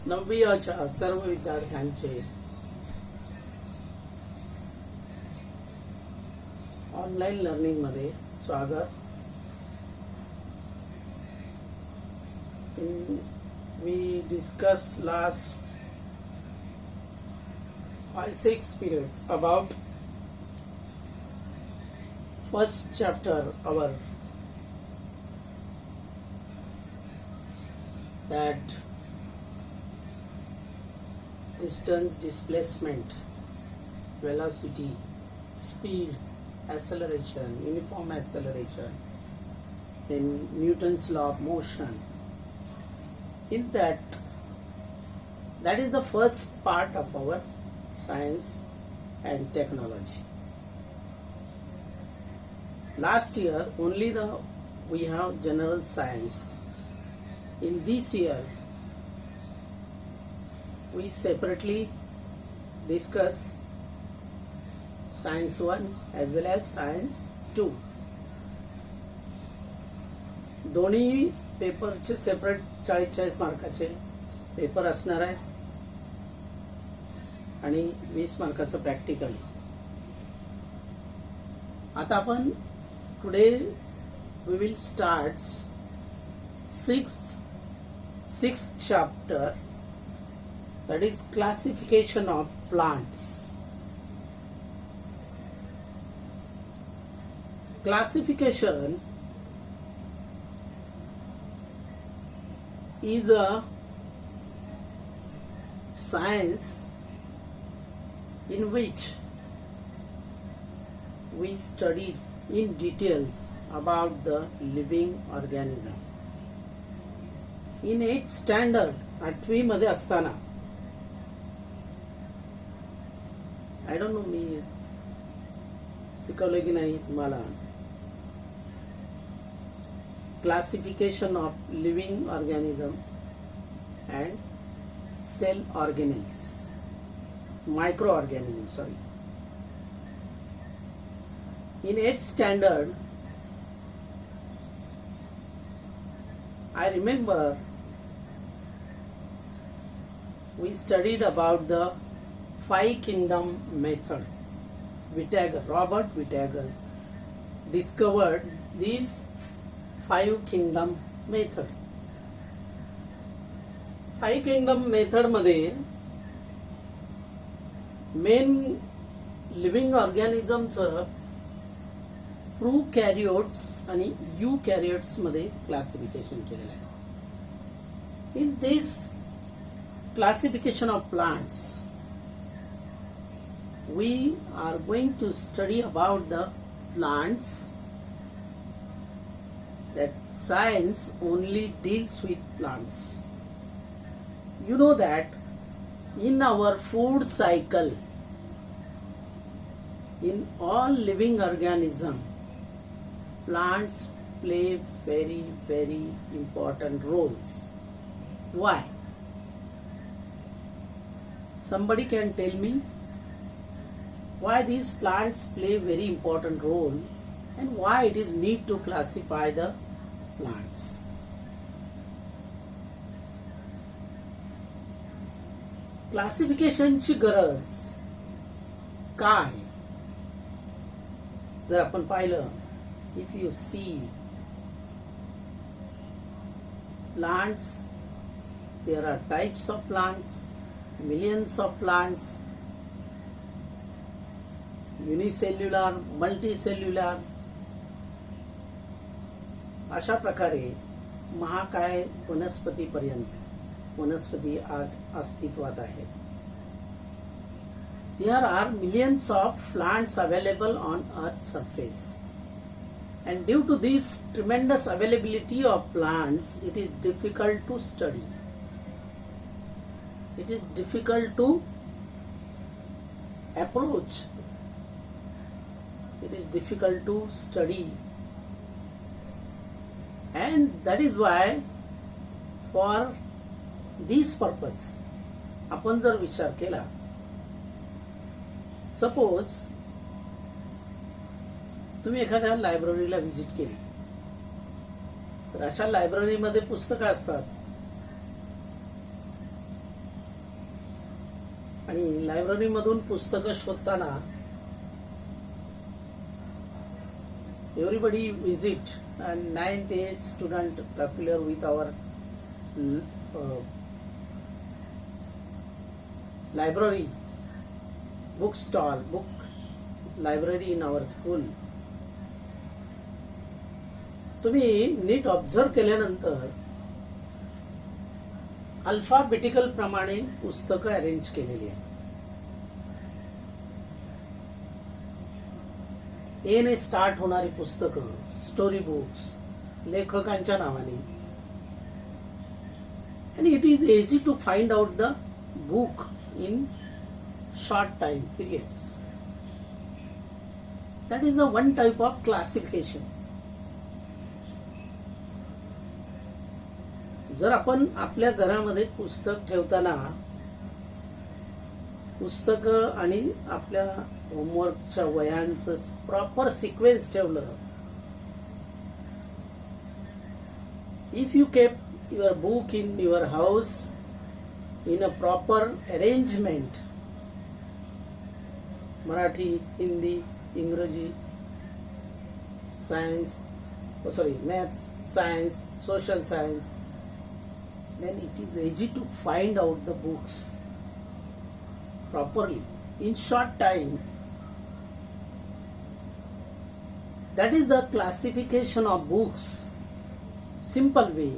9वीच्या सर्व विद्यार्थ्यांचे online learning मध्ये स्वागत. We discussed last 5-6 period about first chapter our that distance, displacement, velocity, speed, acceleration, uniform acceleration, then Newton's law of motion. In that is the first part of our science and technology. Last year only we have general science. In this year we separately discuss science 1 as well as science 2. दोन्ही पेपरचे separate 40-40 मार्काचे paper असणार आहे आणि 20 मार्काचं practical. आता आपण today we will start sixth chapter, that is classification of plants. Classification is a science in which we studied in details about the living organism. In 8th standard 8वी मध्ये असताना, I don't know मी शिकवलं की नाही तुम्हाला, classification of living organism and cell organelles, micro organism sorry. In 8th standard I remember we studied about the 5 kingdom method. Robert Whittaker discovered this 5 kingdom method. 5 kingdom method मध्ये main living ऑर्गॅनिझमचं प्रोकॅरियोट्स आणि यूकॅरियोट्स मध्ये classification केलेलं आहे. In this classification of plants we are going to study about the plants that science only deals with plants. You know that in our food cycle, in all living organism, plants play very very important roles. Why? Somebody can tell me why these plants play very important role and why it is need to classify the plants. Classification ची गरज काय? जर आपण पाहिलं, if you see plants, there are types of plants, millions of plants, unicellular, multicellular. अशा प्रकारे महाकाय वनस्पतीपर्यंत वनस्पती आज अस्तित्वात आहेत. There are millions of plants available on Earth's surface, and due to this tremendous availability of plants, it is difficult to study. It is difficult to approach. It is difficult to study. And that is why for this purpose आपण जर विचार केला, suppose तुम्ही एखाद्या लायब्ररीला visit केली, तर अशा लायब्ररीमध्ये पुस्तकं असतात. आणि लायब्ररीमधून पुस्तकं शोधताना everybody visit, and 9th age student popular with our library, book stall, book library in our school. तुम्ही नीट ऑब्झर्व केल्यानंतर अल्फाबेटिकल प्रमाणे पुस्तकं अरेंज केलेली आहेत. ए ने स्टार्ट होणारी पुस्तकं, स्टोरी बुक्स, लेखकांच्या नावाने. and it is easy to find out the book in short time periods. That is the one type of classification. जर आपण आपल्या घरामध्ये पुस्तक ठेवताना पुस्तकं आणि आपल्या होमवर्कच्या वयांचं प्रॉपर सिक्वेन्स ठेवलं, if you kept your book in your house in a proper arrangement, Marathi, Hindi, English, maths, science, social science, then it is easy to find out the books properly in short time. That is the classification of books. Simple way.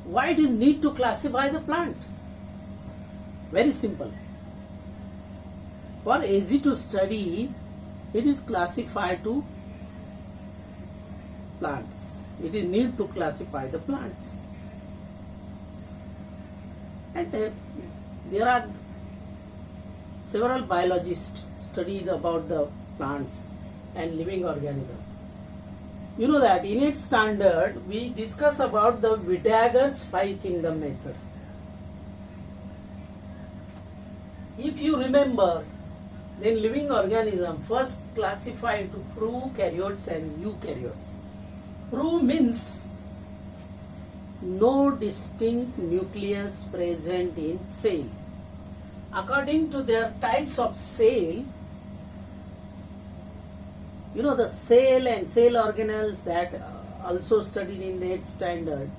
Why it is need to classify the plant? Very simple. For easy to study, it is classified to plants. It is need to classify the plants. And there are several biologists studied about the plants and living organisms. You know that in its standard we discuss about the Whittaker's 5 kingdom method. If you remember, then living organism first classify into prokaryotes and eukaryotes. Pro means no distinct nucleus present in cell. According to their types of cell, you know the cell and cell organelles that also studied in the 8th standard,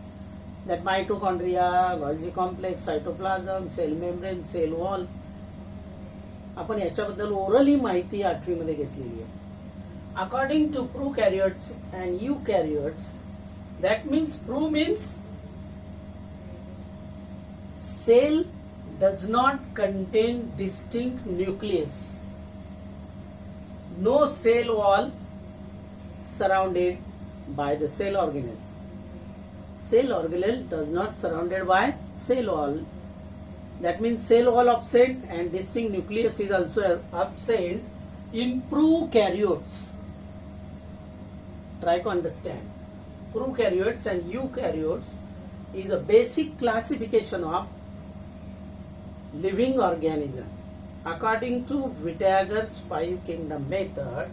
that mitochondria, Golgi complex, cytoplasm, cell membrane, cell wall. आपण याच्याबद्दल orally माहिती 8वी मध्ये घेतलेली आहे. According to prokaryotes and eukaryotes, that means pro means cell does not contain distinct nucleus. No cell wall surrounded by the cell organelles. Cell organelle does not surrounded by cell wall. That means cell wall absent and distinct nucleus is also absent in prokaryotes. Try to understand. Prokaryotes and eukaryotes is a basic classification of living organism. According to Whittaker's 5 kingdom method,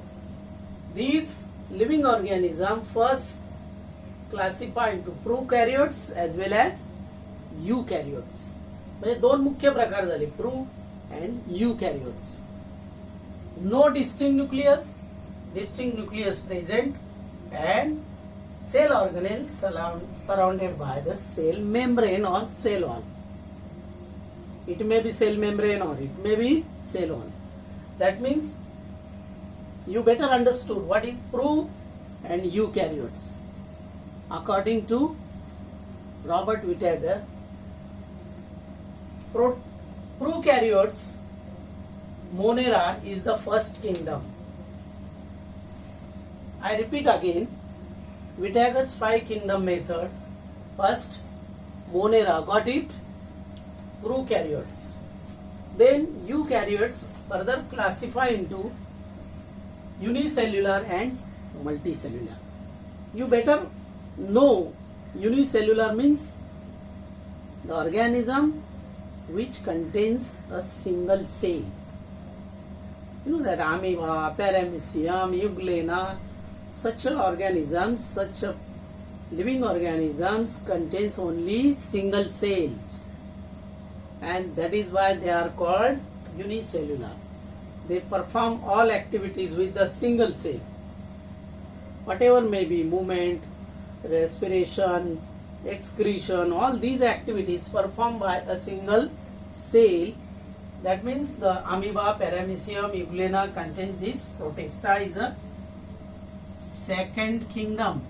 these living organisms first classify into prokaryotes as well as eukaryotes. म्हणजे दोन मुख्य प्रकार झाले, pro and eukaryotes. No distinct nucleus present and cell organelles surrounded by the cell membrane or cell wall. It may be cell membrane or it may be cell wall. That means you better understood what is pro and eukaryotes. According to Robert Whittaker, prokaryotes, Monera is the first kingdom. I repeat again, Whittaker's 5 kingdom method. First, Monera, got it? Prokaryotes. Then eukaryotes further classify into unicellular and multicellular. You better know unicellular means the organism which contains a single cell. You know that amoeba, paramecium, euglena, such organisms, such living organisms contains only single cells. and that is why they are called unicellular. They perform all activities with the single cell. Whatever may be movement, respiration, excretion, all these activities performed by a single cell. That means the amoeba, paramecium, euglena contain this. Protista is a second kingdom.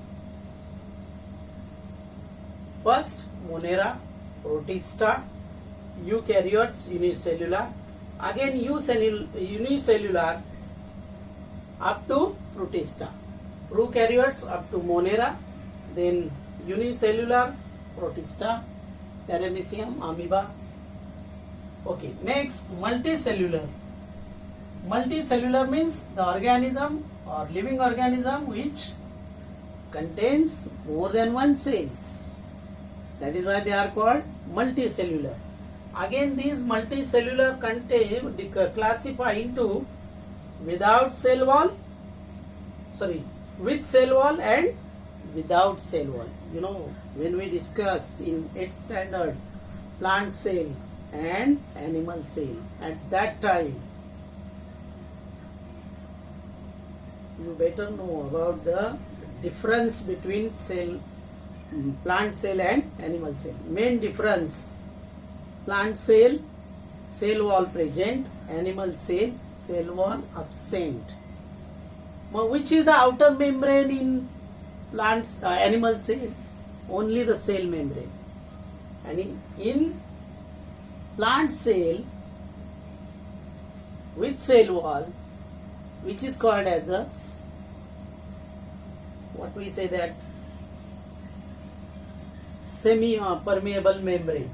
First, Monera, Protista, eukaryotes, unicellular. Again unicellular up to Protista. Prokaryotes up to Monera, then unicellular, Protista, paramecium, amoeba. Okay, next multicellular. Multicellular means the organism or living organism which contains more than one cells. That is why they are called multicellular. Again, these multicellular contain classify into without cell wall, with cell wall and without cell wall. You know, when we discuss in 8th standard plant cell and animal cell, at that time you better know about the difference between plant cell and animal cell. Main difference: plant cell, cell wall present; animal cell, cell wall absent. Now, which is the outer membrane in plants, animal cell? Only the cell membrane. And in plant cell with cell wall, which is called as the, what we say, that semi permeable membrane.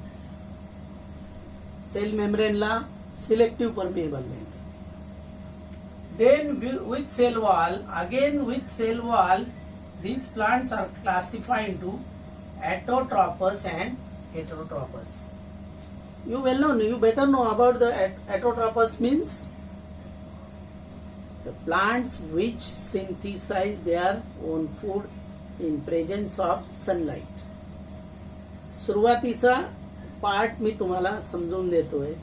Cell membrane la selective permeable membrane. Then with cell wall, again with cell wall, these plants are classified into autotrophous and heterotrophous. You well know, you better know about the autotrophous means the plants which synthesize their own food in presence of sunlight. सुरुवातीचा part मी तुम्हाला समजून देतोय,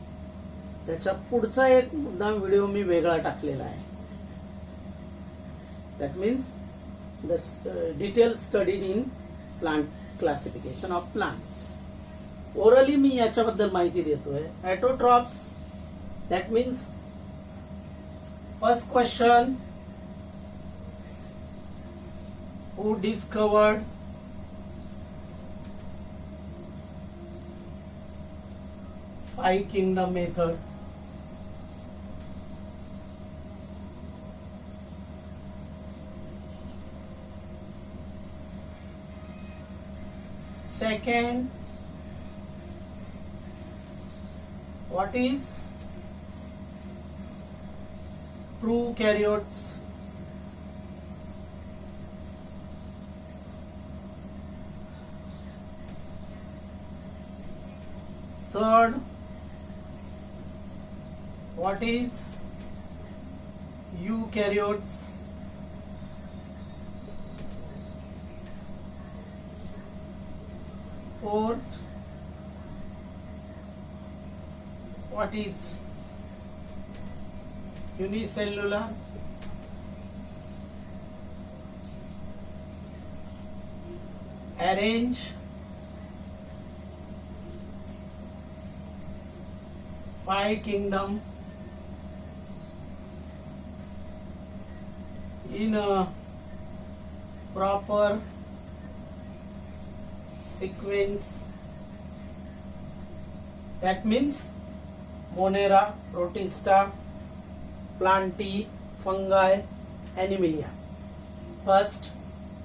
त्याच्या पुढचा एक मुद्दाम video मी वेगळा टाकलेला आहे. That means the detail studied in plant classification of plants. Orally मी याच्याबद्दल माहिती देतोय. Autotrophs, that means first question, who discovered Five Kingdom method? Second, what is prokaryotes? Third, what is eukaryotes? Fourth, what is unicellular? Arrange five kingdom in a proper sequence. That means Monera, Protista, Plantae, Fungi, Animalia. First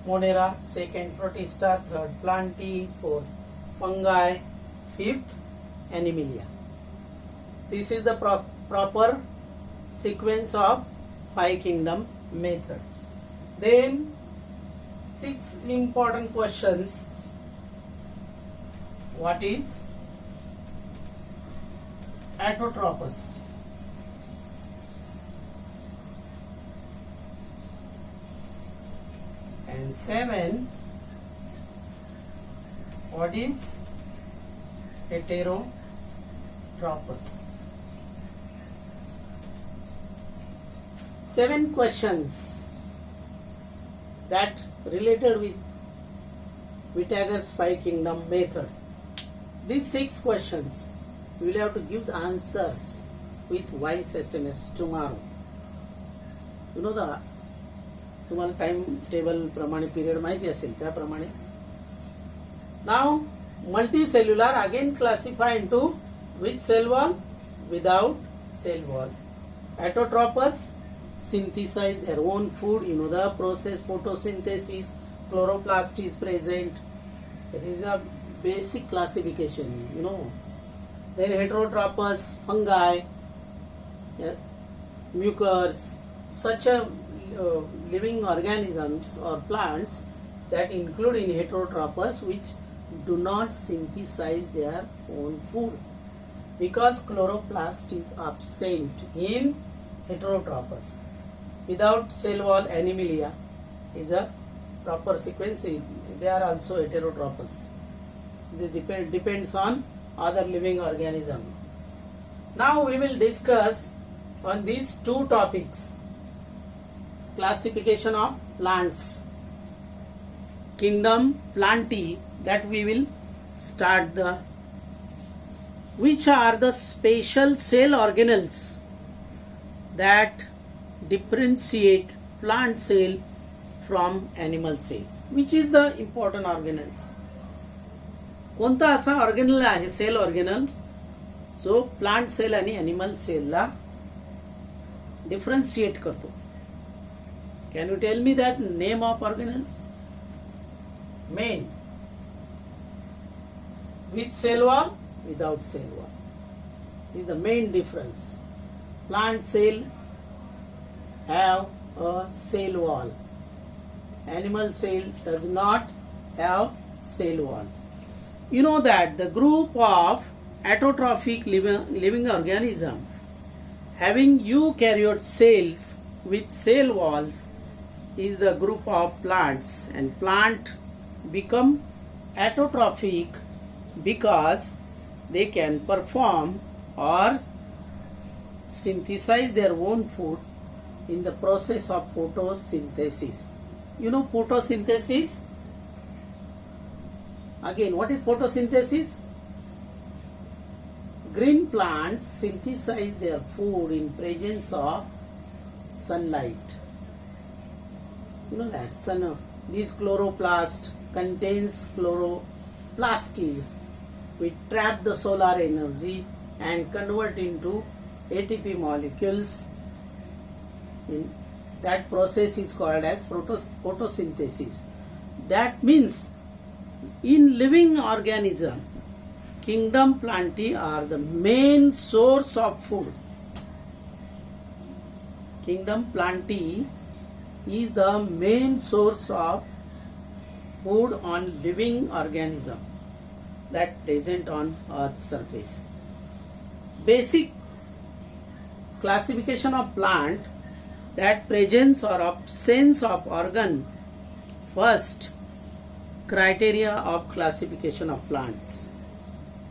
Monera, second Protista, third Plantae, fourth Fungi, fifth Animalia. This is the proper sequence of five kingdom method. Then 6 important questions. What is autotrophous? And 7, what is heterotrophous? heterotrophs. 7 questions that related with Pythagoras 5 kingdom method. These 6 questions you will have to give the answers with voice SMS tomorrow. You know the तुम्हाला time table प्रमाणे period माहिती असेल त्याप्रमाणे. Now multicellular again classify into with cell wall, without cell wall. Heterotrophs synthesize their own food. You know the process photosynthesis, chloroplast is present. It is a basic classification, you know. Then heterotrophs, fungi, mucors, such a living organisms or plants that include in heterotrophs which do not synthesize their own food because chloroplast is absent in heterotrophs. Without cell wall, Animalia is a proper sequence. They are also heterotrophs. They depends on other living organism. Now we will discuss on these 2 topics. Classification of plants, kingdom Plantae, that we will start the which are the special cell organelles that differentiate plant cell from animal cell. Which is the important organelles? कोणता असा organelle आहे cell organelle जो plant cell आणि animal सेलला differentiate करतो? Can you tell me that name of organelles? Main. With cell wall, without cell wall. This is the main difference. Plant cell have a cell wall. Animal cell does not have cell wall. You know that the group of autotrophic living organism having eukaryote cells with cell walls is the group of plants, and plant become autotrophic because they can perform or synthesize their own food in the process of photosynthesis. You know photosynthesis? Again, what is photosynthesis? Green plants synthesize their food in presence of sunlight. You know that this chloroplast contains chloroplasts which trap the solar energy and convert into ATP molecules. In that process is called as photosynthesis. That means in living organism, kingdom Plantae are the main source of food. Kingdom Plantae is the main source of food on living organism that present on earth's surface. Basic classification of plant, that presence or absence of organ. First criteria of classification of plants,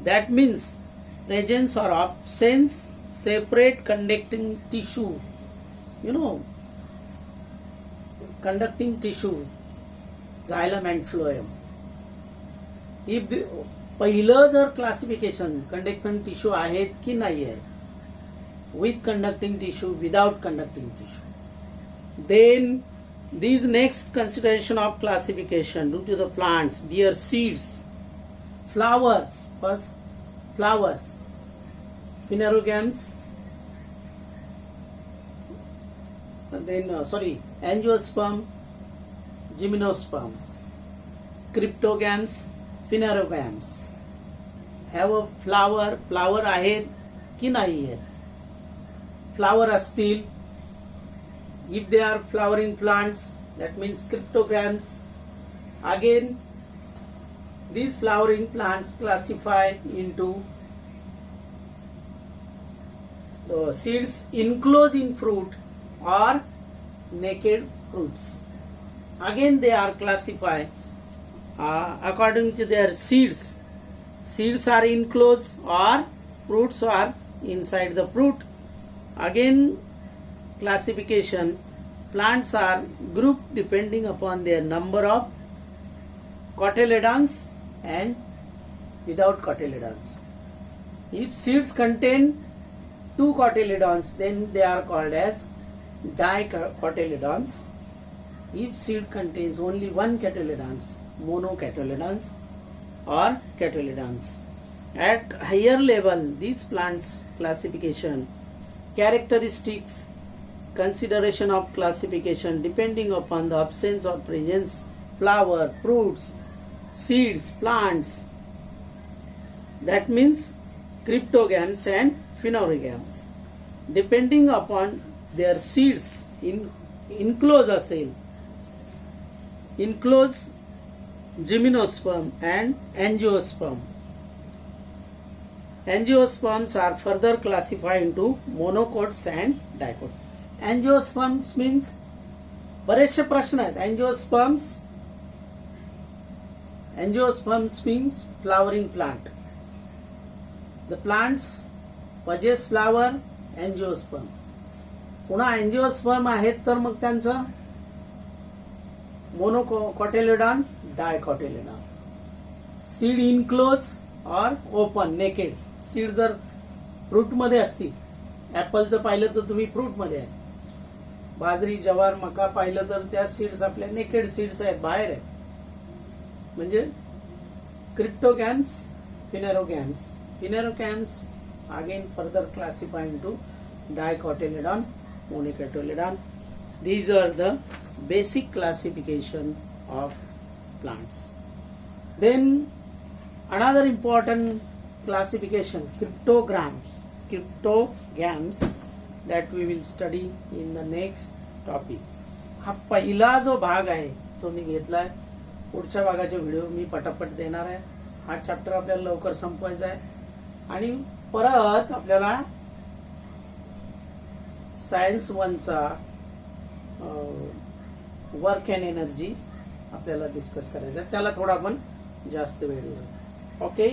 that means presence or absence separate conducting tissue. You know, conducting tissue, xylem and phloem. If the पहिलं जर classification conducting tissue आहेत की नाही आहे, with conducting tissue, without conducting tissue, then these next consideration of classification due to the plants bear seeds, flowers, first flowers, phanerogams, then angiosperm, gymnosperms, cryptogams, phanerogams have a flower आहेत की नाही आहेत? Flower असतील, if they are flowering plants, that means cryptogams. Again, these flowering plants classify into seeds enclosed in fruit or naked fruits. Again, they are classified according to their seeds. Seeds are enclosed or fruits are inside the fruit. Again, classification, plants are grouped depending upon their number of cotyledons and without cotyledons. If seeds contain 2 cotyledons, then they are called as dicotyledons. If seed contains only 1 cotyledons, monocotyledons or cotyledons. At higher level, these plants classification, characteristics, consideration of classification depending upon the absence or presence, flower, fruits, seeds, plants. That means cryptogams and phanerogams. Depending upon their seeds, enclose a cell, enclose gymnosperm and angiosperm. Angiosperms are further classified into monocots and dicots. Angiosperms means बरेचसे प्रश्न आहेत. Angiosperms means flowering plant. The plants possess flower, angiosperm. पुन्हा angiosperm आहेत तर मग त्यांचं monocotyledon, dicotyledon. Seed enclosed or open, naked. Seed जर fruit मध्ये असतील, ऍपलचं पाहिलं तर तुम्ही फ्रूट मध्ये आहे, बाजरी, ज्वार, मका पाहिलं तर त्या सीड्स आपल्या नेकेड सीड्स आहेत, बाहेर आहेत. म्हणजे cryptogams, phanerogams. Phanerogams again further classify into dicotyledon, monocotyledon. These are the basic classification of plants. Then another important classification, cryptogams, that we will study in the next topic. हा पहिला जो भाग आहे तो मी घेतलाय. पुढच्या भागाचे व्हिडिओ मी पटापट देणार आहे. हा चॅप्टर आपल्याला लवकर संपवायचा आहे आणि परत आपल्याला सायन्स 1 चा वर्क अँड एनर्जी आपल्याला डिस्कस करायचा आहे. त्याला थोडा आपण जास्त वेळ देऊ. ओके.